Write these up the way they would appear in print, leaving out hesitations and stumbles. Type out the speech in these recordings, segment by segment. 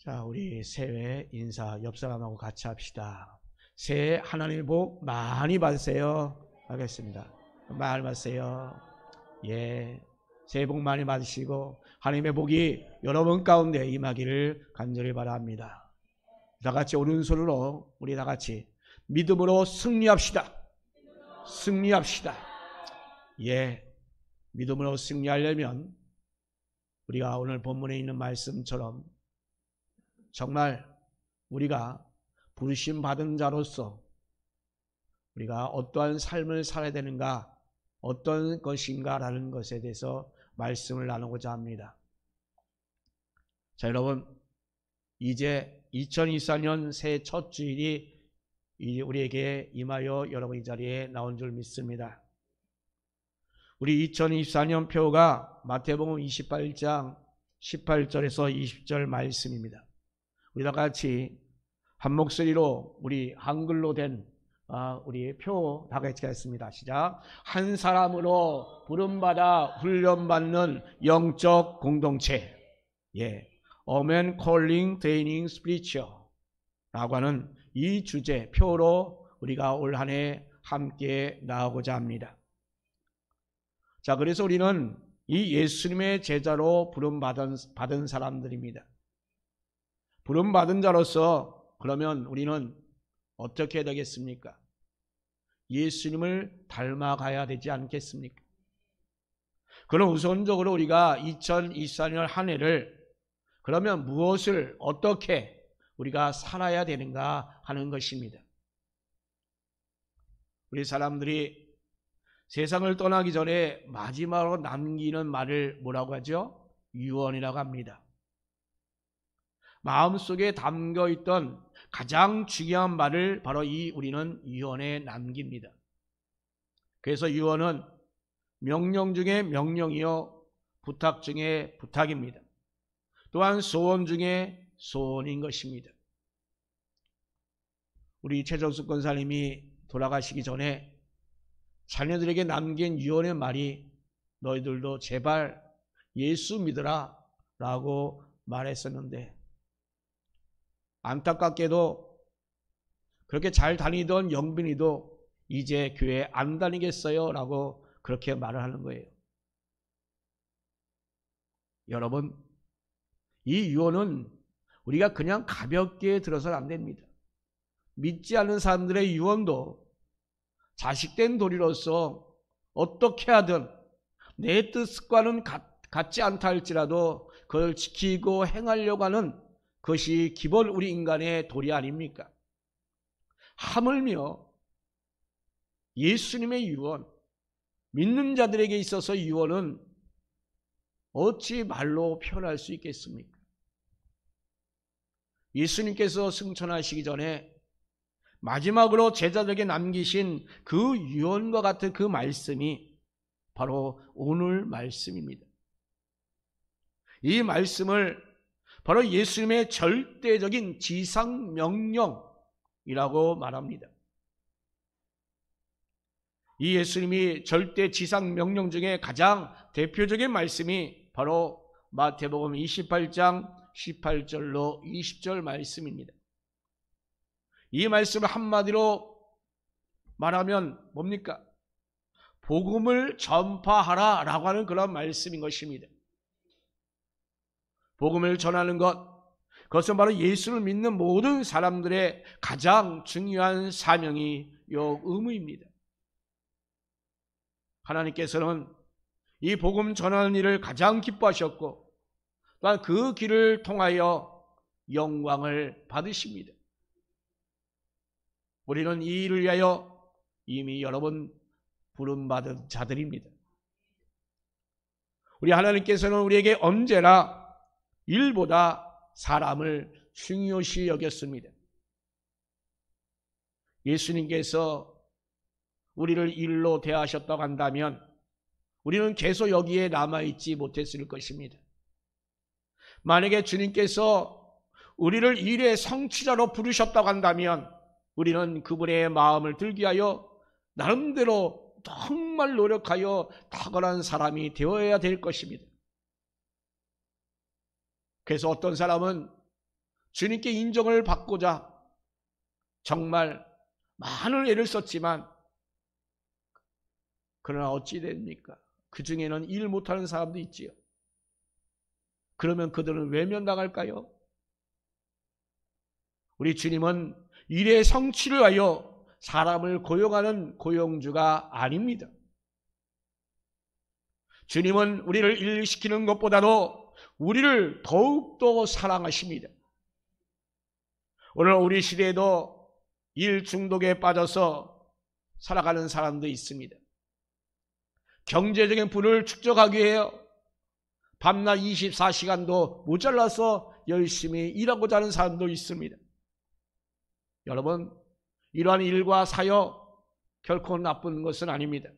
자, 우리 새해 인사 옆 사람하고 같이 합시다. 새해 하나님의 복 많이 받으세요. 하겠습니다. 많이 받으세요. 예, 새해 복 많이 받으시고 하나님의 복이 여러분 가운데 임하기를 간절히 바랍니다. 다 같이 오른손으로 우리 다 같이 믿음으로 승리합시다. 승리합시다. 예, 믿음으로 승리하려면 우리가 오늘 본문에 있는 말씀처럼 정말 우리가 부르심 받은 자로서 우리가 어떠한 삶을 살아야 되는가, 어떤 것인가라는 것에 대해서 말씀을 나누고자 합니다. 자, 여러분, 이제 2024년 새해 첫 주일이 우리에게 임하여 여러분 이 자리에 나온 줄 믿습니다. 우리 2024년 표가 마태복음 28장 18절에서 20절 말씀입니다. 우리 다 같이 한 목소리로 우리 한글로 된 우리 표 다 같이 하겠습니다. 시작. 한 사람으로 부름받아 훈련받는 영적 공동체. 예, A man calling, training, spiritual 라고 하는 이 주제 표로 우리가 올 한 해 함께 나아가고자 합니다. 자, 그래서 우리는 이 예수님의 제자로 부름받은 사람들입니다. 부름받은 자로서 그러면 우리는 어떻게 해야 되겠습니까? 예수님을 닮아가야 되지 않겠습니까? 그럼 우선적으로 우리가 2024년 한 해를 그러면 무엇을 어떻게 우리가 살아야 되는가 하는 것입니다. 우리 사람들이 세상을 떠나기 전에 마지막으로 남기는 말을 뭐라고 하죠? 유언이라고 합니다. 마음속에 담겨있던 가장 중요한 말을 바로 우리는 유언에 남깁니다. 그래서 유언은 명령 중에 명령이요, 부탁 중에 부탁입니다. 또한 소원 중에 소원인 것입니다. 우리 최정숙 권사님이 돌아가시기 전에 자녀들에게 남긴 유언의 말이 너희들도 제발 예수 믿으라 라고 말했었는데 안타깝게도 그렇게 잘 다니던 영빈이도 이제 교회 안 다니겠어요 라고 그렇게 말을 하는 거예요. 여러분, 이 유언은 우리가 그냥 가볍게 들어서는 안 됩니다. 믿지 않는 사람들의 유언도 자식된 도리로서 어떻게 하든 내 뜻과는 같지 않다 할지라도 그걸 지키고 행하려고 하는 그것이 기본 우리 인간의 도리 아닙니까? 하물며 예수님의 유언, 믿는 자들에게 있어서 유언은 어찌 말로 표현할 수 있겠습니까? 예수님께서 승천하시기 전에 마지막으로 제자들에게 남기신 그 유언과 같은 그 말씀이 바로 오늘 말씀입니다. 이 말씀을 바로 예수님의 절대적인 지상명령이라고 말합니다. 이 예수님이 절대 지상명령 중에 가장 대표적인 말씀이 바로 마태복음 28장 18절로 20절 말씀입니다. 이 말씀을 한마디로 말하면 뭡니까? 복음을 전파하라 라고 하는 그런 말씀인 것입니다. 복음을 전하는 그것은 바로 예수를 믿는 모든 사람들의 가장 중요한 사명이요 의무입니다. 하나님께서는 이 복음 전하는 일을 가장 기뻐하셨고 또한 그 길을 통하여 영광을 받으십니다. 우리는 이 일을 위하여 이미 여러분 부름받은 자들입니다. 우리 하나님께서는 우리에게 언제나 일보다 사람을 중요시 여겼습니다. 예수님께서 우리를 일로 대하셨다고 한다면 우리는 계속 여기에 남아있지 못했을 것입니다. 만약에 주님께서 우리를 일의 성취자로 부르셨다고 한다면 우리는 그분의 마음을 들기 위하여 나름대로 정말 노력하여 탁월한 사람이 되어야 될 것입니다. 그래서 어떤 사람은 주님께 인정을 받고자 정말 많은 애를 썼지만 그러나 어찌 됩니까? 그 중에는 일 못하는 사람도 있지요. 그러면 그들은 외면당할까요? 우리 주님은 일의 성취를 위하여 사람을 고용하는 고용주가 아닙니다. 주님은 우리를 일시키는 것보다도 우리를 더욱더 사랑하십니다. 오늘 우리 시대에도 일 중독에 빠져서 살아가는 사람도 있습니다. 경제적인 부를 축적하기 위해 밤낮 24시간도 모자라서 열심히 일하고자 하는 사람도 있습니다. 여러분, 이러한 일과 사역 결코 나쁜 것은 아닙니다.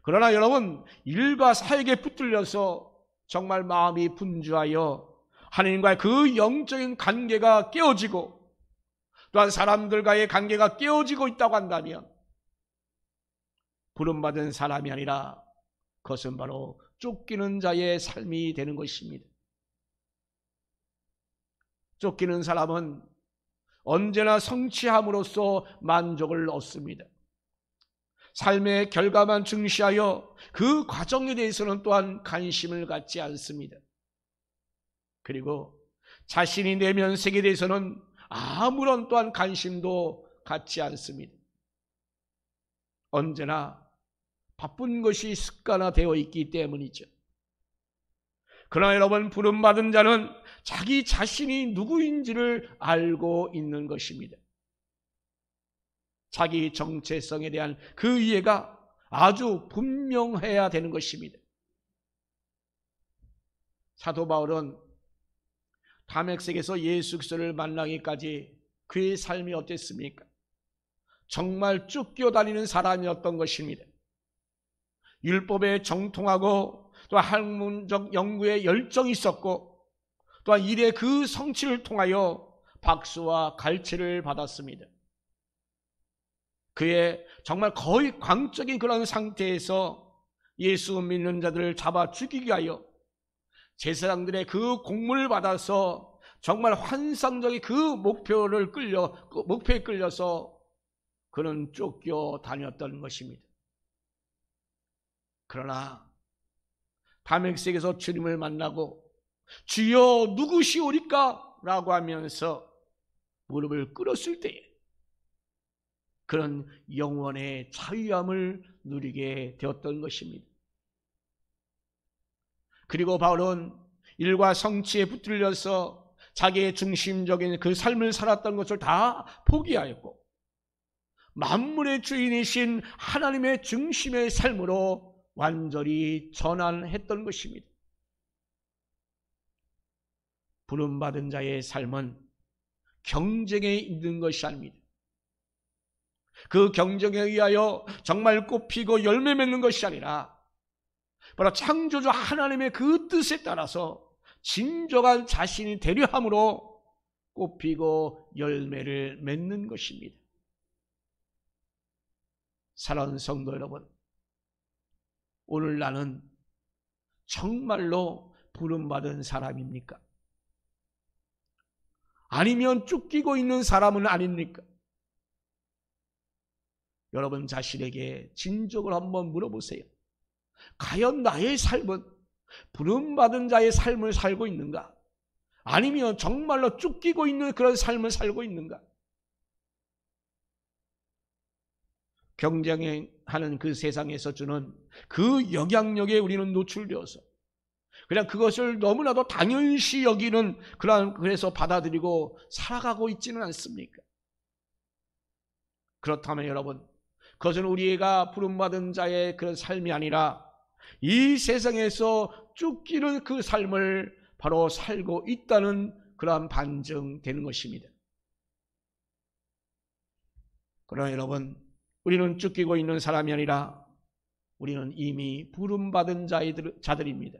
그러나 여러분, 일과 사역에 붙들려서 정말 마음이 분주하여 하나님과의 그 영적인 관계가 깨어지고 또한 사람들과의 관계가 깨어지고 있다고 한다면 부름받은 사람이 아니라 그것은 바로 쫓기는 자의 삶이 되는 것입니다. 쫓기는 사람은 언제나 성취함으로써 만족을 얻습니다. 삶의 결과만 중시하여 그 과정에 대해서는 또한 관심을 갖지 않습니다. 그리고 자신이 내면 세계에 대해서는 아무런 또한 관심도 갖지 않습니다. 언제나 바쁜 것이 습관화되어 있기 때문이죠. 그러나 여러분, 부름받은 자는 자기 자신이 누구인지를 알고 있는 것입니다. 자기 정체성에 대한 그 이해가 아주 분명해야 되는 것입니다. 사도 바울은 다메섹에서 예수 그리스도를 만나기까지 그의 삶이 어땠습니까? 정말 쫓겨다니는 사람이었던 것입니다. 율법에 정통하고 또 학문적 연구에 열정이 있었고 또한 일의 그 성취를 통하여 박수와 갈채를 받았습니다. 그의 정말 거의 광적인 그런 상태에서 예수 믿는 자들을 잡아 죽이게 하여 제사장들의 그 공문을 받아서 정말 환상적인 그 목표에 끌려서 그는 쫓겨다녔던 것입니다. 그러나 다메섹에서 주님을 만나고 주여 누구시오리까? 라고 하면서 무릎을 꿇었을 때에 그런 영원의 자유함을 누리게 되었던 것입니다. 그리고 바울은 일과 성취에 붙들려서 자기의 중심적인 그 삶을 살았던 것을 다 포기하였고 만물의 주인이신 하나님의 중심의 삶으로 완전히 전환했던 것입니다. 부름받은 자의 삶은 경쟁에 있는 것이 아닙니다. 그 경쟁에 의하여 정말 꽃피고 열매 맺는 것이 아니라 바로 창조주 하나님의 그 뜻에 따라서 진정한 자신이 되려 함으로 꽃피고 열매를 맺는 것입니다. 사랑하는 성도 여러분, 오늘 나는 정말로 부름받은 사람입니까? 아니면 쫓기고 있는 사람은 아닙니까? 여러분 자신에게 진정을 한번 물어보세요. 과연 나의 삶은 부름받은 자의 삶을 살고 있는가? 아니면 정말로 쫓기고 있는 그런 삶을 살고 있는가? 경쟁하는 그 세상에서 주는 그 영향력에 우리는 노출되어서 그냥 그것을 너무나도 당연시 여기는 그래서 받아들이고 살아가고 있지는 않습니까? 그렇다면 여러분, 그것은 우리가 부름받은 자의 그런 삶이 아니라 이 세상에서 쫓기는 그 삶을 바로 살고 있다는 그러한 반증되는 것입니다. 그러나 여러분, 우리는 쫓기고 있는 사람이 아니라 우리는 이미 부름받은 자들입니다.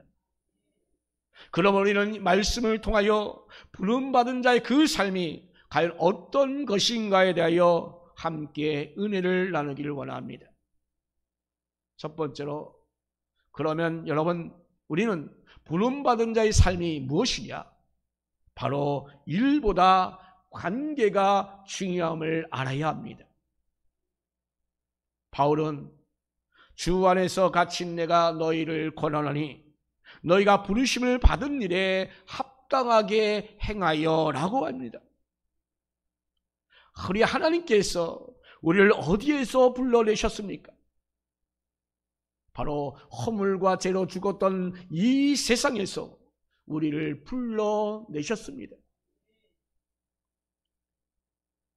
그럼 우리는 말씀을 통하여 부름받은 자의 그 삶이 과연 어떤 것인가에 대하여 함께 은혜를 나누기를 원합니다. 첫 번째로, 그러면 여러분, 우리는 부름받은 자의 삶이 무엇이냐? 바로 일보다 관계가 중요함을 알아야 합니다. 바울은 주 안에서 갇힌 내가 너희를 권하노니 너희가 부르심을 받은 일에 합당하게 행하여 라고 합니다. 우리 하나님께서 우리를 어디에서 불러내셨습니까? 바로 허물과 죄로 죽었던 이 세상에서 우리를 불러내셨습니다.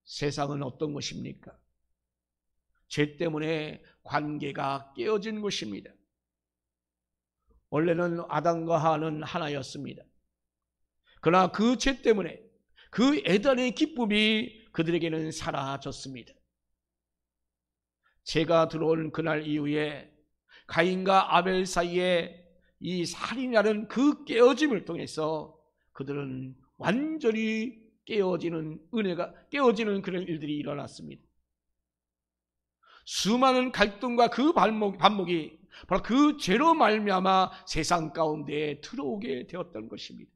세상은 어떤 것입니까? 죄 때문에 관계가 깨어진 것입니다. 원래는 아담과 하와는 하나였습니다. 그러나 그 죄 때문에 그 에덴의 기쁨이 그들에게는 사라졌습니다. 죄가 들어온 그날 이후에 가인과 아벨 사이에 이 살인이라는 그 깨어짐을 통해서 그들은 완전히 깨어지는 그런 일들이 일어났습니다. 수많은 갈등과 그 반목이 바로 그 죄로 말미암아 세상 가운데에 들어오게 되었던 것입니다.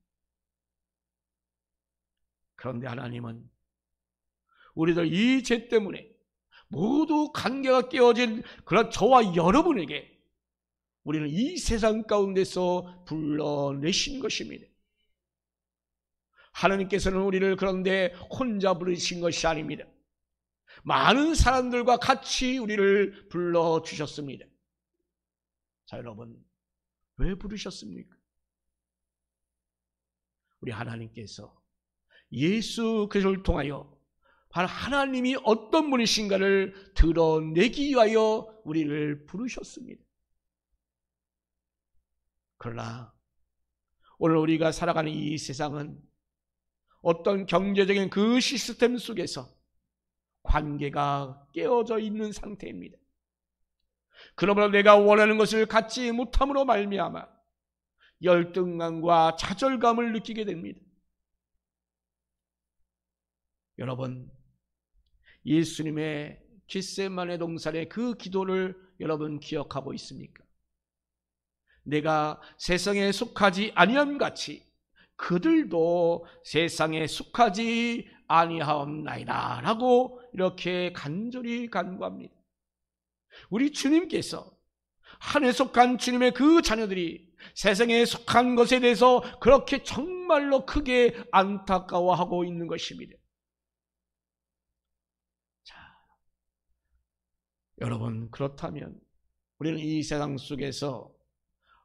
그런데 하나님은 우리들 이 죄 때문에 모두 관계가 깨어진 그런 저와 여러분에게 우리는 이 세상 가운데서 불러내신 것입니다. 하나님께서는 우리를 그런데 혼자 부르신 것이 아닙니다. 많은 사람들과 같이 우리를 불러주셨습니다. 자, 여러분, 왜 부르셨습니까? 우리 하나님께서 예수 그리스도를 통하여 바로 하나님이 어떤 분이신가를 드러내기 위하여 우리를 부르셨습니다. 그러나 오늘 우리가 살아가는 이 세상은 어떤 경제적인 그 시스템 속에서 관계가 깨어져 있는 상태입니다. 그러므로 내가 원하는 것을 갖지 못함으로 말미암아 열등감과 좌절감을 느끼게 됩니다. 여러분, 예수님의 겟세마네 동산의 그 기도를 여러분 기억하고 있습니까? 내가 세상에 속하지 아니함 같이 그들도 세상에 속하지 아니하옵나이다 라고 이렇게 간절히 간구합니다. 우리 주님께서 하늘에 속한 주님의 그 자녀들이 세상에 속한 것에 대해서 그렇게 정말로 크게 안타까워하고 있는 것입니다. 자, 여러분, 그렇다면 우리는 이 세상 속에서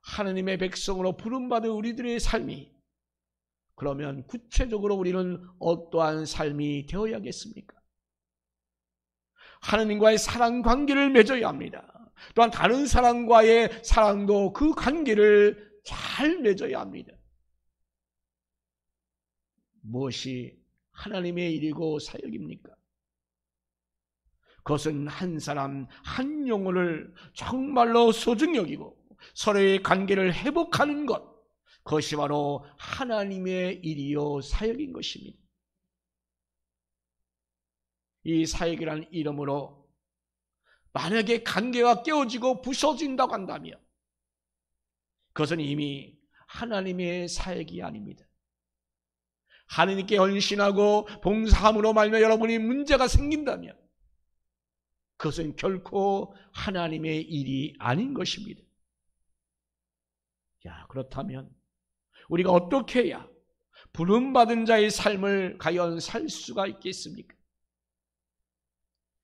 하나님의 백성으로 부름받은 우리들의 삶이 그러면 구체적으로 우리는 어떠한 삶이 되어야겠습니까? 하나님과의 사랑 관계를 맺어야 합니다. 또한 다른 사람과의 사랑도 그 관계를 잘 맺어야 합니다. 무엇이 하나님의 일이고 사역입니까? 그것은 한 사람 한 영혼을 정말로 소중히 여기고 서로의 관계를 회복하는 것, 그것이 바로 하나님의 일이요 사역인 것입니다. 이 사역이라는 이름으로 만약에 관계가 깨어지고 부서진다고 한다면 그것은 이미 하나님의 사역이 아닙니다. 하나님께 헌신하고 봉사함으로 말미암아 여러분이 문제가 생긴다면 그것은 결코 하나님의 일이 아닌 것입니다. 야, 그렇다면 우리가 어떻게 해야 부름받은 자의 삶을 과연 살 수가 있겠습니까?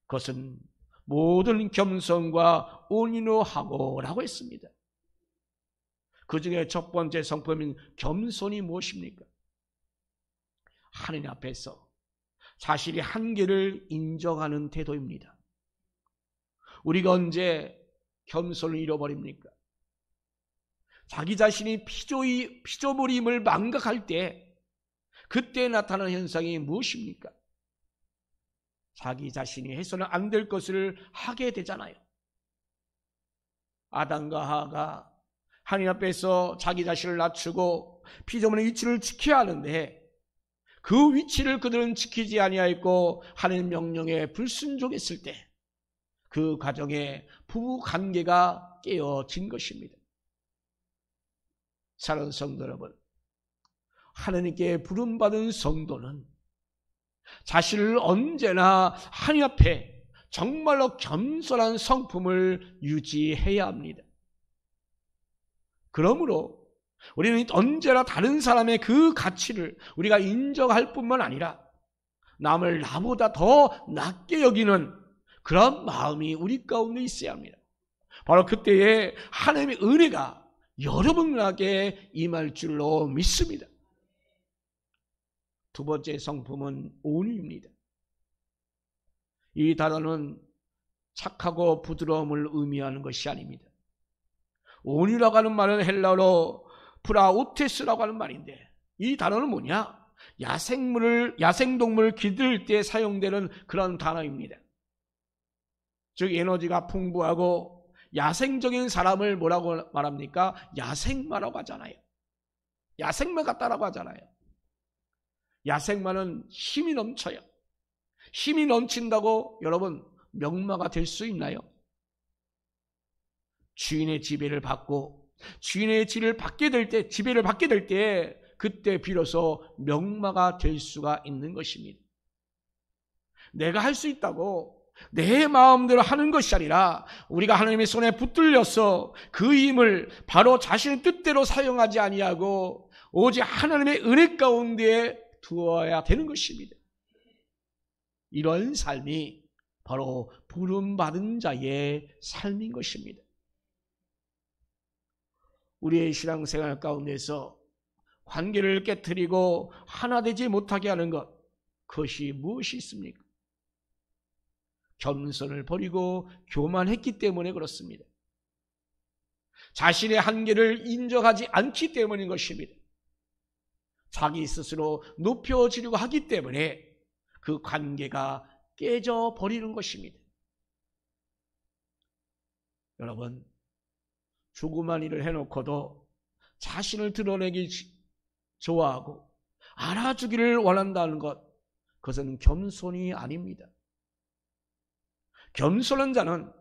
그것은 모든 겸손과 온유로 하고라고 했습니다. 그 중에 첫 번째 성품인 겸손이 무엇입니까? 하나님 앞에서 자신의 한계를 인정하는 태도입니다. 우리가 언제 겸손을 잃어버립니까? 자기 자신이 피조물임을 망각할 때 그때 나타나는 현상이 무엇입니까? 자기 자신이 해서는 안 될 것을 하게 되잖아요. 아담과 하와가 하나님 앞에서 자기 자신을 낮추고 피조물의 위치를 지켜야 하는데 그 위치를 그들은 지키지 아니하였고 하나님 명령에 불순종했을 때 그 과정에 부부 관계가 깨어진 것입니다. 사랑하는 성도 여러분, 하나님께 부름받은 성도는 자신을 언제나 하나님 앞에 정말로 겸손한 성품을 유지해야 합니다. 그러므로 우리는 언제나 다른 사람의 그 가치를 우리가 인정할 뿐만 아니라 남을 나보다 더 낮게 여기는 그런 마음이 우리 가운데 있어야 합니다. 바로 그때에 하나님의 은혜가 여러분에게 임할 줄로 믿습니다. 두 번째 성품은 온유입니다. 이 단어는 착하고 부드러움을 의미하는 것이 아닙니다. 온유라고 하는 말은 헬라어로 프라우테스라고 하는 말인데, 이 단어는 뭐냐? 야생동물을 기를 때 사용되는 그런 단어입니다. 즉 에너지가 풍부하고 야생적인 사람을 뭐라고 말합니까? 야생마라고 하잖아요. 야생마 같다라고 하잖아요. 야생마는 힘이 넘쳐요. 힘이 넘친다고 여러분 명마가 될 수 있나요? 주인의 지배를 받고 주인의 지배를 받게 될 때 그때 비로소 명마가 될 수가 있는 것입니다. 내가 할 수 있다고 내 마음대로 하는 것이 아니라 우리가 하나님의 손에 붙들려서 그 힘을 바로 자신의 뜻대로 사용하지 아니하고 오직 하나님의 은혜 가운데 두어야 되는 것입니다. 이런 삶이 바로 부름받은 자의 삶인 것입니다. 우리의 신앙생활 가운데서 관계를 깨트리고 하나 되지 못하게 하는 것, 그것이 무엇이 있습니까? 겸손을 버리고 교만했기 때문에 그렇습니다. 자신의 한계를 인정하지 않기 때문인 것입니다. 자기 스스로 높여지려고 하기 때문에 그 관계가 깨져 버리는 것입니다. 여러분, 조그만 일을 해놓고도 자신을 드러내기 좋아하고 알아주기를 원한다는 것, 그것은 겸손이 아닙니다. 겸손한 자는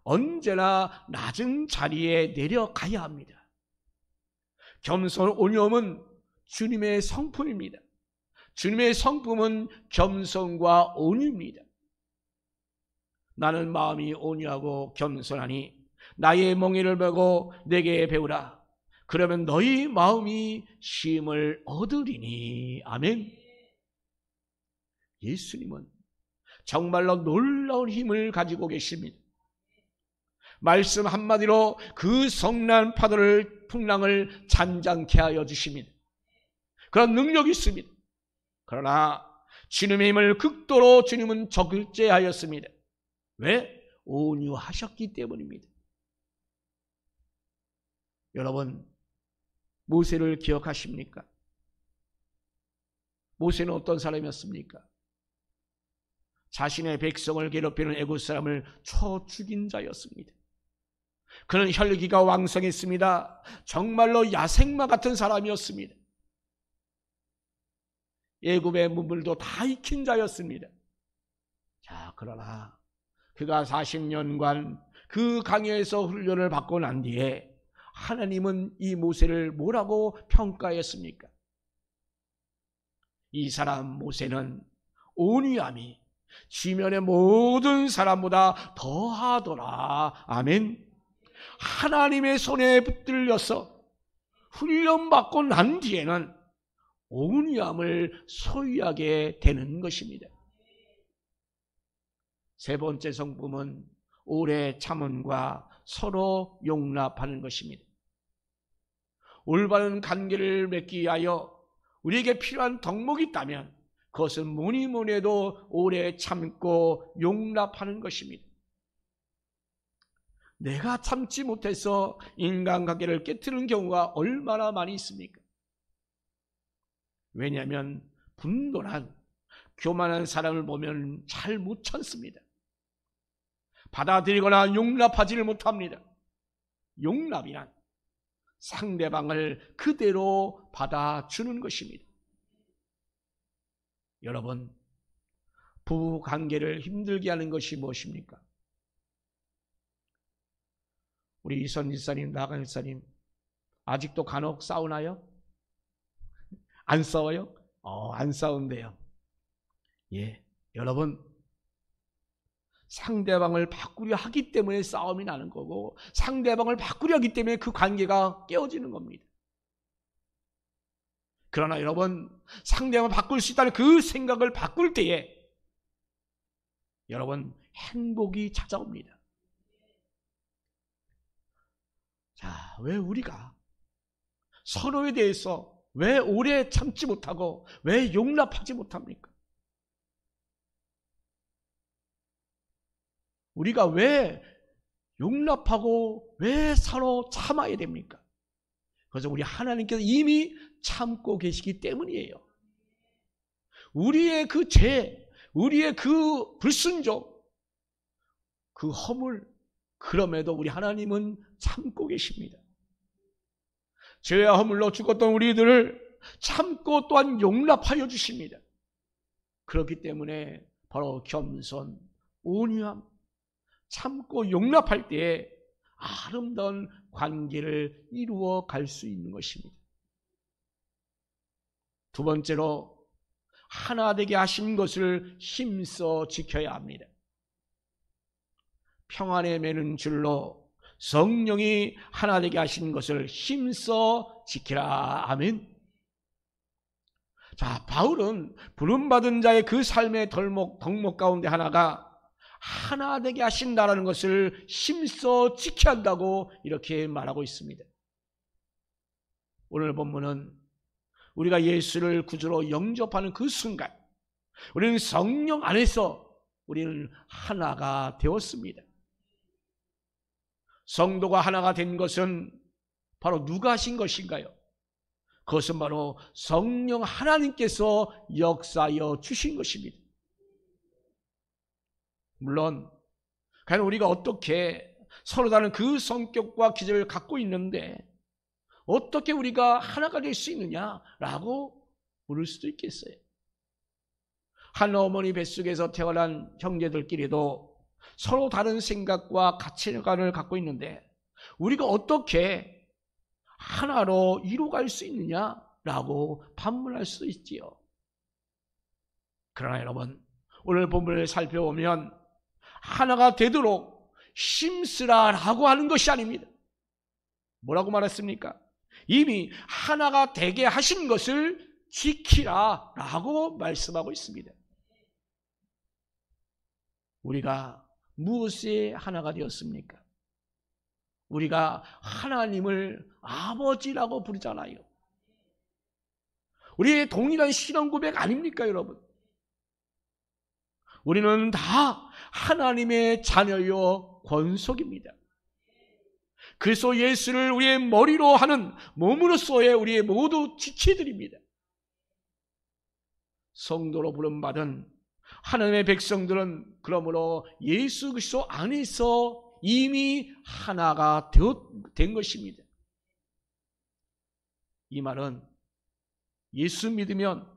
언제나 낮은 자리에 내려가야 합니다. 겸손, 온유함은 주님의 성품입니다. 주님의 성품은 겸손과 온유입니다. 나는 마음이 온유하고 겸손하니 나의 멍에를 메고 내게 배우라. 그러면 너희 마음이 쉼을 얻으리니. 아멘. 예수님은 정말로 놀라운 힘을 가지고 계십니다. 말씀 한마디로 그 성난 파도를, 풍랑을 잔잔케 하여 주십니다. 그런 능력이 있습니다. 그러나 주님의 힘을 극도로 주님은 적을제하였습니다. 왜? 온유하셨기 때문입니다. 여러분, 모세를 기억하십니까? 모세는 어떤 사람이었습니까? 자신의 백성을 괴롭히는 애굽 사람을 쳐 죽인 자였습니다. 그는 혈기가 왕성했습니다. 정말로 야생마 같은 사람이었습니다. 애굽의 문물도 다 익힌 자였습니다. 자, 그러나 그가 40년간 그 강야에서 훈련을 받고 난 뒤에 하나님은 이 모세를 뭐라고 평가했습니까? 이 사람 모세는 온유함이 지면의 모든 사람보다 더하더라. 아멘. 하나님의 손에 붙들려서 훈련받고 난 뒤에는 온유함을 소유하게 되는 것입니다. 세 번째 성품은 오래 참음과 서로 용납하는 것입니다. 올바른 관계를 맺기 위하여 우리에게 필요한 덕목이 있다면 그것은 뭐니 뭐니 해도 오래 참고 용납하는 것입니다. 내가 참지 못해서 인간관계를 깨트리는 경우가 얼마나 많이 있습니까? 왜냐하면 분노란 교만한 사람을 보면 잘 못 참습니다. 받아들이거나 용납하지를 못합니다. 용납이란 상대방을 그대로 받아주는 것입니다. 여러분, 부부관계를 힘들게 하는 것이 무엇입니까? 우리 이선 집사님, 나간 집사님 아직도 간혹 싸우나요? 안 싸워요? 안 싸운대요. 예, 여러분, 상대방을 바꾸려 하기 때문에 싸움이 나는 거고, 상대방을 바꾸려 하기 때문에 그 관계가 깨어지는 겁니다. 그러나 여러분, 상대방을 바꿀 수 있다는 그 생각을 바꿀 때에 여러분, 행복이 찾아옵니다. 자, 왜 우리가 서로에 대해서 왜 오래 참지 못하고 왜 용납하지 못합니까? 우리가 왜 용납하고 왜 서로 참아야 됩니까? 그래서 우리 하나님께서 이미 참고 계시기 때문이에요. 우리의 그 죄, 우리의 그 불순종, 그 허물, 그럼에도 우리 하나님은 참고 계십니다. 죄와 허물로 죽었던 우리들을 참고 또한 용납하여 주십니다. 그렇기 때문에 바로 겸손, 온유함, 참고 용납할 때에 아름다운 관계를 이루어 갈 수 있는 것입니다. 두 번째로 하나 되게 하신 것을 힘써 지켜야 합니다. 평안에 매는 줄로 성령이 하나 되게 하신 것을 힘써 지키라. 아멘. 자, 바울은 부름받은 자의 그 삶의 덕목 가운데 하나가 하나 되게 하신다라는 것을 힘써 지켜야 한다고 이렇게 말하고 있습니다. 오늘 본문은 우리가 예수를 구주로 영접하는 그 순간 우리는 성령 안에서 우리는 하나가 되었습니다. 성도가 하나가 된 것은 바로 누가 하신 것인가요? 그것은 바로 성령 하나님께서 역사하여 주신 것입니다. 물론 과연 우리가 어떻게 서로 다른 그 성격과 기질을 갖고 있는데 어떻게 우리가 하나가 될 수 있느냐라고 물을 수도 있겠어요. 한 어머니 뱃속에서 태어난 형제들끼리도 서로 다른 생각과 가치관을 갖고 있는데 우리가 어떻게 하나로 이루어갈 수 있느냐라고 반문할 수도 있지요. 그러나 여러분, 오늘 본문을 살펴보면 하나가 되도록 힘쓰라라고 하는 것이 아닙니다. 뭐라고 말했습니까? 이미 하나가 되게 하신 것을 지키라라고 말씀하고 있습니다. 우리가 무엇에 하나가 되었습니까? 우리가 하나님을 아버지라고 부르잖아요. 우리의 동일한 신앙 고백 아닙니까, 여러분? 우리는 다 하나님의 자녀요 권속입니다. 그래서 예수를 우리의 머리로 하는 몸으로서의 우리의 모두 지체들입니다. 성도로 부름받은 하나님의 백성들은 그러므로 예수 그리스도 안에서 이미 하나가 된 것입니다. 이 말은 예수 믿으면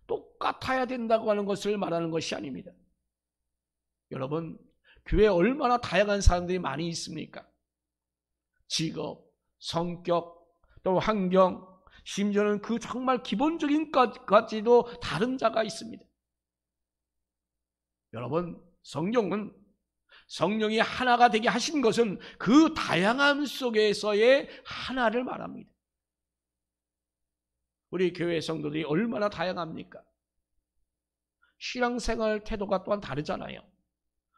똑같아야 된다고 하는 것을 말하는 것이 아닙니다. 여러분, 교회에 얼마나 다양한 사람들이 많이 있습니까? 직업, 성격, 또 환경, 심지어는 그 정말 기본적인 것까지도 다른 자가 있습니다. 여러분, 성령이 하나가 되게 하신 것은 그 다양함 속에서의 하나를 말합니다. 우리 교회 성도들이 얼마나 다양합니까? 신앙생활 태도가 또한 다르잖아요.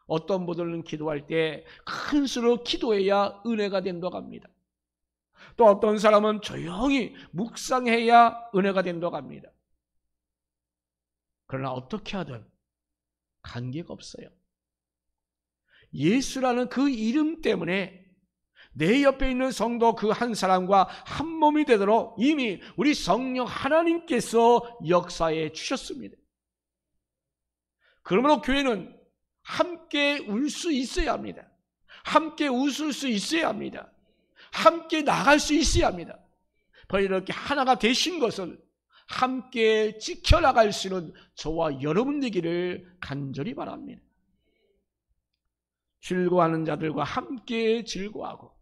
어떤 분들은 기도할 때 큰 수로 기도해야 은혜가 된다고 합니다. 또 어떤 사람은 조용히 묵상해야 은혜가 된다고 합니다. 그러나 어떻게 하든 관계가 없어요. 예수라는 그 이름 때문에 내 옆에 있는 성도 그 한 사람과 한 몸이 되도록 이미 우리 성령 하나님께서 역사해 주셨습니다. 그러므로 교회는 함께 울 수 있어야 합니다. 함께 웃을 수 있어야 합니다. 함께 나갈 수 있어야 합니다. 바로 이렇게 하나가 되신 것을 함께 지켜나갈 수 있는 저와 여러분 되기를 간절히 바랍니다. 즐거워하는 자들과 함께 즐거워하고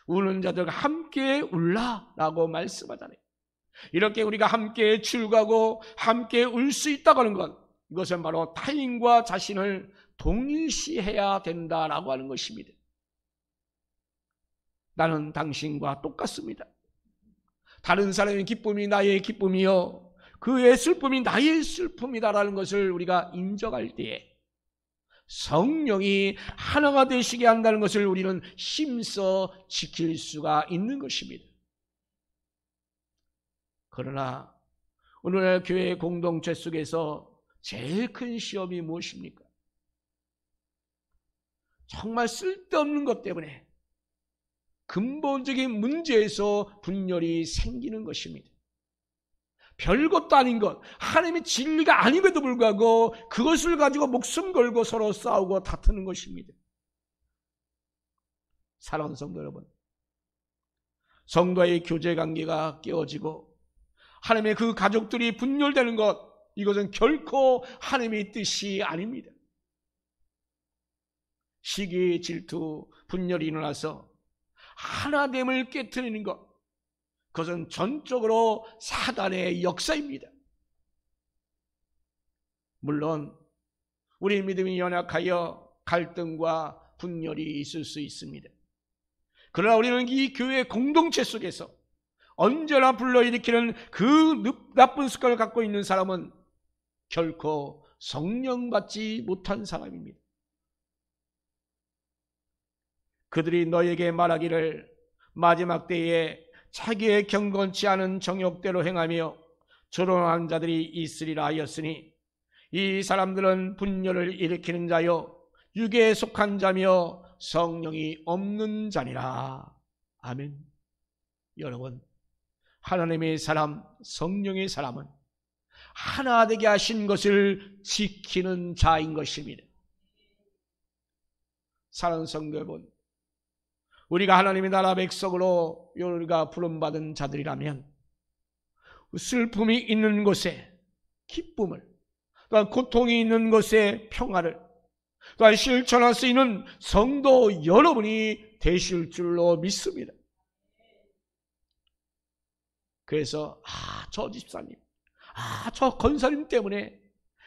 우는 자들과 함께 울라라고 말씀하잖아요. 이렇게 우리가 함께 즐거고 함께 울 수 있다고 하는 것, 이것은 바로 타인과 자신을 동일시해야 된다라고 하는 것입니다. 나는 당신과 똑같습니다. 다른 사람의 기쁨이 나의 기쁨이요, 그의 슬픔이 나의 슬픔이다라는 것을 우리가 인정할 때에 성령이 하나가 되시게 한다는 것을 우리는 힘써 지킬 수가 있는 것입니다. 그러나 오늘날 교회 공동체 속에서 제일 큰 시험이 무엇입니까? 정말 쓸데없는 것 때문에 근본적인 문제에서 분열이 생기는 것입니다. 별것도 아닌 것, 하나님의 진리가 아님에도 불구하고 그것을 가지고 목숨 걸고 서로 싸우고 다투는 것입니다. 사랑하는 성도 여러분, 성도의 교제 관계가 깨어지고 하나님의 그 가족들이 분열되는 것, 이것은 결코 하나님의 뜻이 아닙니다. 시기, 질투, 분열이 일어나서 하나됨을 깨트리는 것, 그것은 전적으로 사단의 역사입니다. 물론 우리 믿음이 연약하여 갈등과 분열이 있을 수 있습니다. 그러나 우리는 이 교회 공동체 속에서 언제나 불러일으키는 그 나쁜 습관을 갖고 있는 사람은 결코 성령 받지 못한 사람입니다. 그들이 너에게 말하기를 마지막 때에 자기의 경건치 않은 정욕대로 행하며 조롱한 자들이 있으리라 하였으니 이 사람들은 분열을 일으키는 자요 육에 속한 자며 성령이 없는 자니라. 아멘. 여러분, 하나님의 사람, 성령의 사람은 하나 되게 하신 것을 지키는 자인 것입니다. 사랑하는 성도 여러분, 우리가 하나님의 나라 백성으로 우리가 부름받은 자들이라면 슬픔이 있는 곳에 기쁨을, 또한 고통이 있는 곳에 평화를, 또한 실천할 수 있는 성도 여러분이 되실 줄로 믿습니다. 그래서 저 집사님, 저 권사님 때문에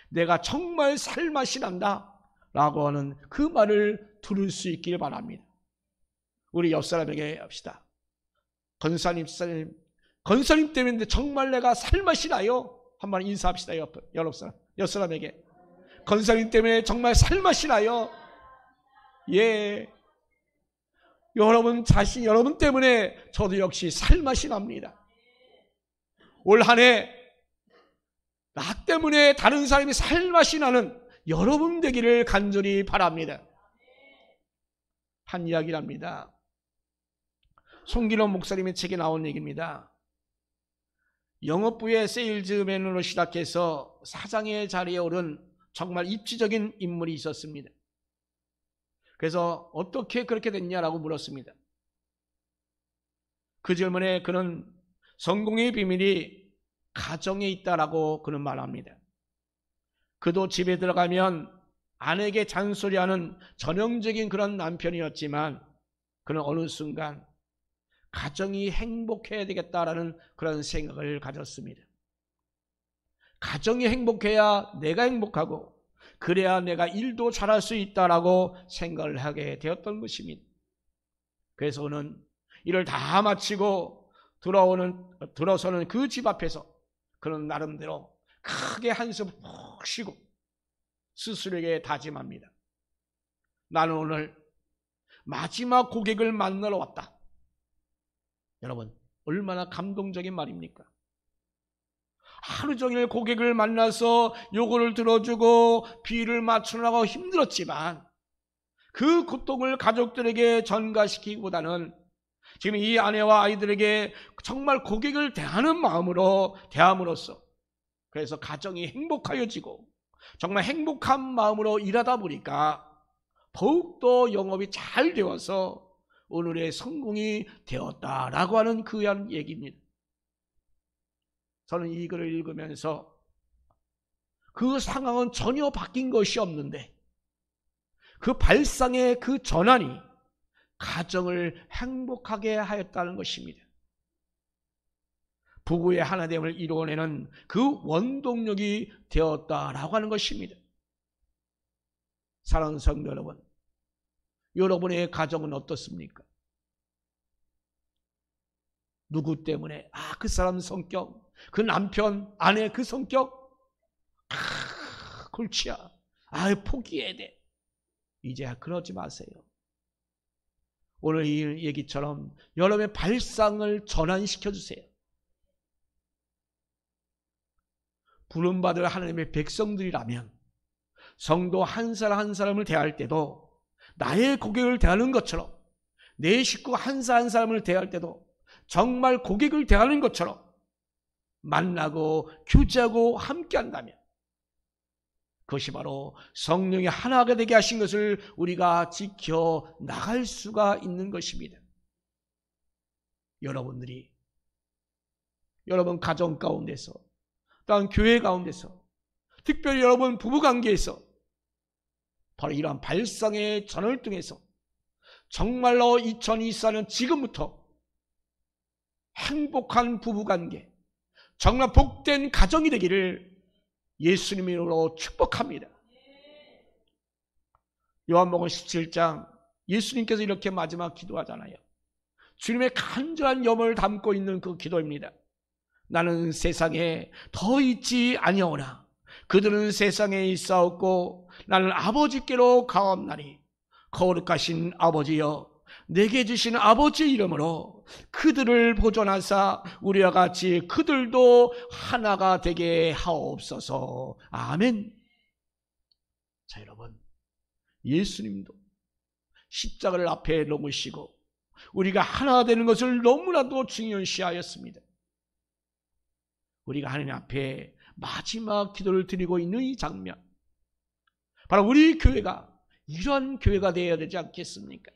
내가 정말 살맛이 난다 라고 하는 그 말을 들을 수 있길 바랍니다. 우리 옆 사람에게 합시다. 권사님, 집사님, 권사님 때문에 정말 내가 살맛이 나요. 한번 인사합시다. 옆 사람에게. 권사님 때문에 정말 살맛이 나요. 예. 여러분 때문에 저도 역시 살맛이 납니다. 올 한 해 나 때문에 다른 사람이 살맛이 나는 여러분 되기를 간절히 바랍니다. 한 이야기랍니다. 송기론 목사님의 책에 나온 얘기입니다. 영업부의 세일즈맨으로 시작해서 사장의 자리에 오른 정말 입지적인 인물이 있었습니다. 그래서 어떻게 그렇게 됐냐라고 물었습니다. 그 질문에 그는 성공의 비밀이 가정에 있다라고 그는 말합니다. 그도 집에 들어가면 아내에게 잔소리하는 전형적인 그런 남편이었지만 그는 어느 순간 가정이 행복해야 되겠다라는 그런 생각을 가졌습니다. 가정이 행복해야 내가 행복하고 그래야 내가 일도 잘할 수 있다라고 생각을 하게 되었던 것입니다. 그래서 그는 일을 다 마치고 들어서는 그 집 앞에서 그는 나름대로 크게 한숨 푹 쉬고 스스로에게 다짐합니다. 나는 오늘 마지막 고객을 만나러 왔다. 여러분, 얼마나 감동적인 말입니까? 하루 종일 고객을 만나서 요구를 들어주고 비를 맞추느라고 힘들었지만 그 고통을 가족들에게 전가시키기보다는 지금 이 아내와 아이들에게 정말 고객을 대하는 마음으로 대함으로써 그래서 가정이 행복하여지고 정말 행복한 마음으로 일하다 보니까 더욱더 영업이 잘 되어서 오늘의 성공이 되었다라고 하는 그런 얘기입니다. 저는 이 글을 읽으면서 그 상황은 전혀 바뀐 것이 없는데 그 발상의 그 전환이 가정을 행복하게 하였다는 것입니다. 부부의 하나됨을 이루어내는 그 원동력이 되었다라고 하는 것입니다. 사랑하는 성도 여러분, 여러분의 가정은 어떻습니까? 누구 때문에? 그 사람 성격, 그 남편, 아내 그 성격, 골치야. 포기해야 돼. 이제 그러지 마세요. 오늘 이 얘기처럼 여러분의 발상을 전환시켜 주세요. 부름받을 하나님의 백성들이라면 성도 한 사람 한 사람을 대할 때도 나의 고객을 대하는 것처럼, 내 식구 한 사람 한 사람을 대할 때도 정말 고객을 대하는 것처럼 만나고 교제하고 함께 한다면 그것이 바로 성령이 하나가 되게 하신 것을 우리가 지켜 나갈 수가 있는 것입니다. 여러분들이 여러분 가정 가운데서, 또한 교회 가운데서, 특별히 여러분 부부관계에서 바로 이러한 발상의 전을 통해서 정말로 2024년 지금부터 행복한 부부관계, 정말 복된 가정이 되기를 예수님 이름으로 축복합니다. 요한복음 17장 예수님께서 이렇게 마지막 기도하잖아요. 주님의 간절한 염원을 담고 있는 그 기도입니다. 나는 세상에 더 있지 아니하오나 그들은 세상에 있사옵고 나는 아버지께로 가옵나니 거룩하신 아버지여, 내게 주신 아버지 이름으로 그들을 보존하사 우리와 같이 그들도 하나가 되게 하옵소서. 아멘. 자, 여러분, 예수님도 십자가를 앞에 놓으시고 우리가 하나 되는 것을 너무나도 중요시하였습니다. 우리가 하나님 앞에 마지막 기도를 드리고 있는 이 장면, 바로 우리 교회가 이러한 교회가 되어야 되지 않겠습니까?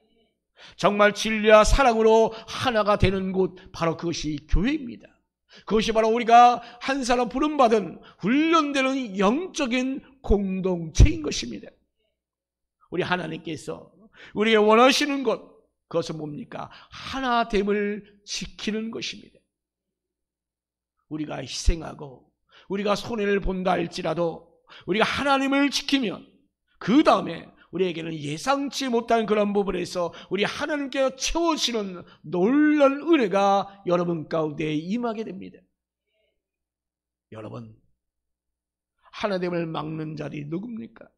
정말 진리와 사랑으로 하나가 되는 곳, 바로 그것이 교회입니다. 그것이 바로 우리가 한 사람 부름받은 훈련되는 영적인 공동체인 것입니다. 우리 하나님께서 우리에게 원하시는 것, 그것은 뭡니까? 하나됨을 지키는 것입니다. 우리가 희생하고 우리가 손해를 본다 할지라도 우리가 하나님을 지키면 그 다음에 우리에게는 예상치 못한 그런 부분에서 우리 하나님께서 채워주시는 놀라운 은혜가 여러분 가운데 임하게 됩니다. 여러분, 하나됨을 막는 자들이 누굽니까?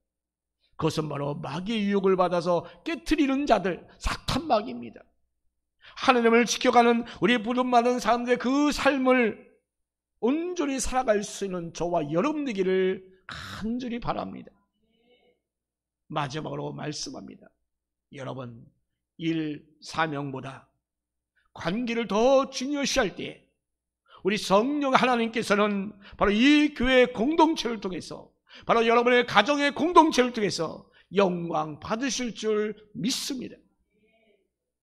그것은 바로 마귀의 유혹을 받아서 깨트리는 자들, 사탄마귀입니다. 하나님을 지켜가는 우리 부름받은 사람들의 그 삶을 온전히 살아갈 수 있는 저와 여러분 되기를 간절히 바랍니다. 마지막으로 말씀합니다. 여러분, 일, 사명보다 관계를 더 중요시할 때에 우리 성령 하나님께서는 바로 이 교회 공동체를 통해서, 바로 여러분의 가정의 공동체를 통해서 영광 받으실 줄 믿습니다.